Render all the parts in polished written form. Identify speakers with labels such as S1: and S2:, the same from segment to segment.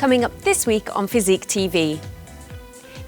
S1: coming up this week on Physique TV.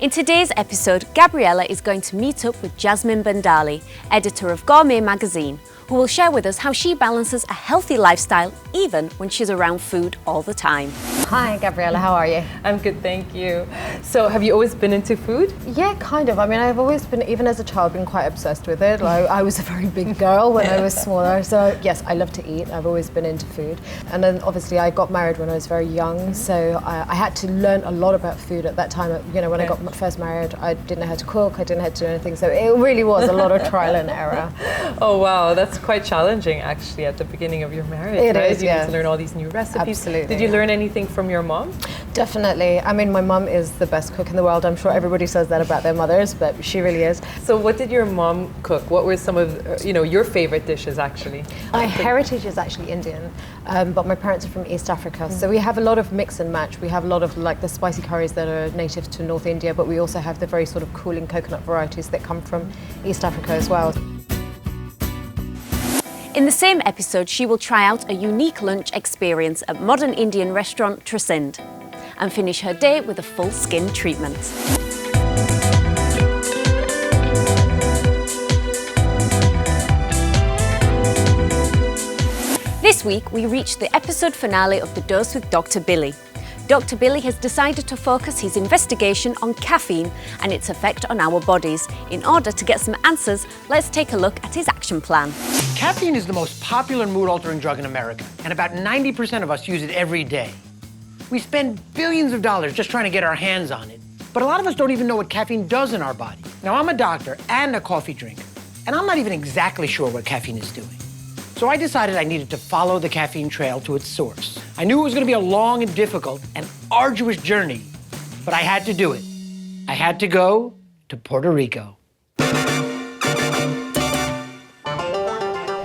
S1: In today's episode, Gabriella is going to meet up with Jasmine Bandali, editor of Gourmet magazine, who will share with us how she balances a healthy lifestyle even when she's around food all the time.
S2: Hi Gabriella, how are you?
S3: I'm good, thank you. So have you always been into food?
S2: Yeah, kind of. I mean, I've always been, even as a child, been quite obsessed with it. Like, I was a very big girl when I was smaller, so yes, I love to eat. I've always been into food. And then obviously I got married when I was very young, so I had to learn a lot about food at that time. You know, when I got first married, I didn't know how to cook, I didn't know how to do anything, so it really was a lot of trial and error.
S3: Oh wow, that's quite challenging actually at the beginning of your marriage.
S2: It
S3: right?
S2: is,
S3: You need to learn all these new recipes.
S2: Absolutely.
S3: Did you learn anything from your mom?
S2: Definitely. I mean, my mum is the best cook in the world. I'm sure everybody says that about their mothers, but she really is.
S3: So what did your mom cook? What were some of your favorite dishes actually?
S2: My heritage is actually Indian, but my parents are from East Africa, so we have a lot of mix and match. We have a lot of like the spicy curries that are native to North India, but we also have the very sort of cooling coconut varieties that come from East Africa as well.
S1: In the same episode, she will try out a unique lunch experience at modern Indian restaurant Trasind and finish her day with a full skin treatment. This week, we reached the episode finale of The Dose with Dr. Billy. Dr. Billy has decided to focus his investigation on caffeine and its effect on our bodies. In order to get some answers, let's take a look at his action plan.
S4: Caffeine is the most popular mood-altering drug in America, and about 90% of us use it every day. We spend billions of dollars just trying to get our hands on it, but a lot of us don't even know what caffeine does in our body. Now, I'm a doctor and a coffee drinker, and I'm not even exactly sure what caffeine is doing. So I decided I needed to follow the caffeine trail to its source. I knew it was going to be a long and difficult and arduous journey, but I had to do it. I had to go to Puerto Rico.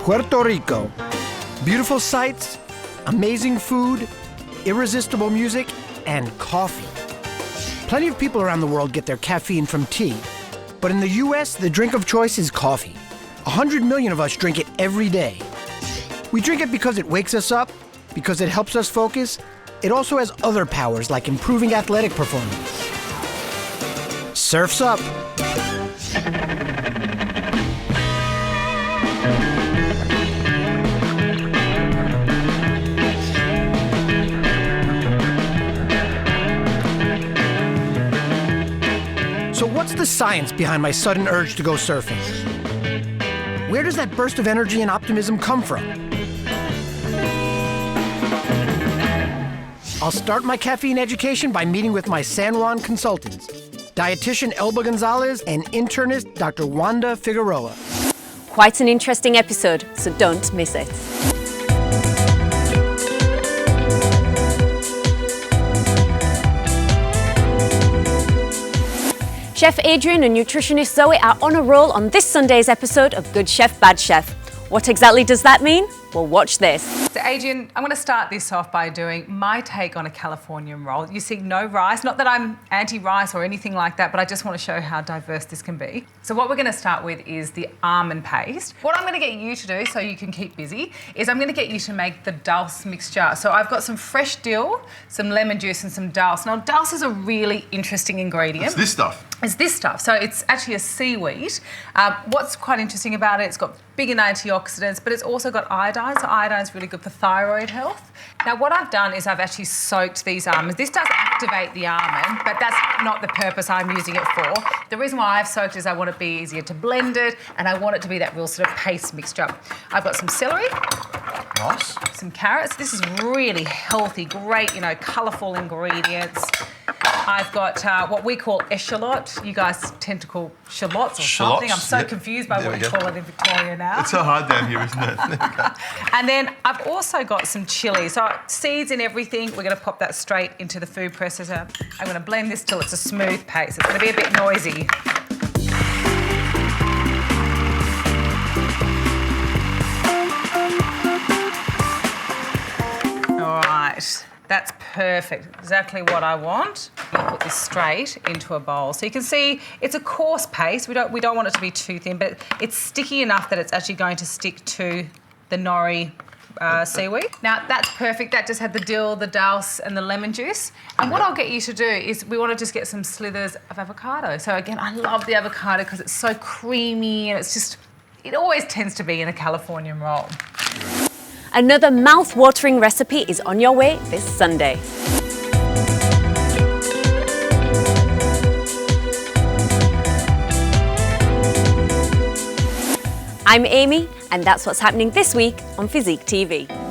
S4: Puerto Rico. Beautiful sights, amazing food, irresistible music, and coffee. Plenty of people around the world get their caffeine from tea, but in the US, the drink of choice is coffee. 100 million of us drink it every day. We drink it because it wakes us up, because it helps us focus. It also has other powers like improving athletic performance. Surf's up. So what's the science behind my sudden urge to go surfing? Where does that burst of energy and optimism come from? I'll start my caffeine education by meeting with my San Juan consultants, dietitian Elba Gonzalez and internist Dr. Wanda Figueroa.
S1: Quite an interesting episode, so don't miss it. Chef Adrian and nutritionist Zoe are on a roll on this Sunday's episode of Good Chef, Bad Chef. What exactly does that mean? Well, watch this.
S5: So Adrian, I'm going to start this off by doing my take on a Californian roll. You see no rice, not that I'm anti-rice or anything like that, but I just want to show how diverse this can be. So what we're going to start with is the almond paste. What I'm going to get you to do so you can keep busy is I'm going to get you to make the dulse mixture. So I've got some fresh dill, some lemon juice and some dulse. Now dulse is a really interesting ingredient.
S6: It's this stuff.
S5: It's this stuff. So it's actually a seaweed. What's quite interesting about it, it's got big in antioxidants, but it's also got iodine. So iodine is really good for thyroid health. Now what I've done is I've actually soaked these almonds. This does activate the almond, but that's not the purpose I'm using it for. The reason why I've soaked is I want it to be easier to blend it, and I want it to be that real sort of paste mixture. I've got some celery.
S6: Nice.
S5: Some carrots. This is really healthy, great, colourful ingredients. I've got what we call echalot. You guys tend to call shallots or something. I'm so confused by what you call it in Victoria now.
S6: It's so hard down here, isn't it?
S5: And then I've also got some chilli. So seeds and everything, we're going to pop that straight into the food processor. I'm going to blend this till it's a smooth paste. It's going to be a bit noisy. All right. That's perfect, exactly what I want. I'll put this straight into a bowl. So you can see it's a coarse paste. We don't want it to be too thin, but it's sticky enough that it's actually going to stick to the nori seaweed. Now that's perfect. That just had the dill, the dulse and the lemon juice. And what I'll get you to do is we want to just get some slithers of avocado. So again, I love the avocado because it's so creamy and it's just, it always tends to be in a Californian roll.
S1: Another mouth-watering recipe is on your way this Sunday. I'm Amy, and that's what's happening this week on Physique TV.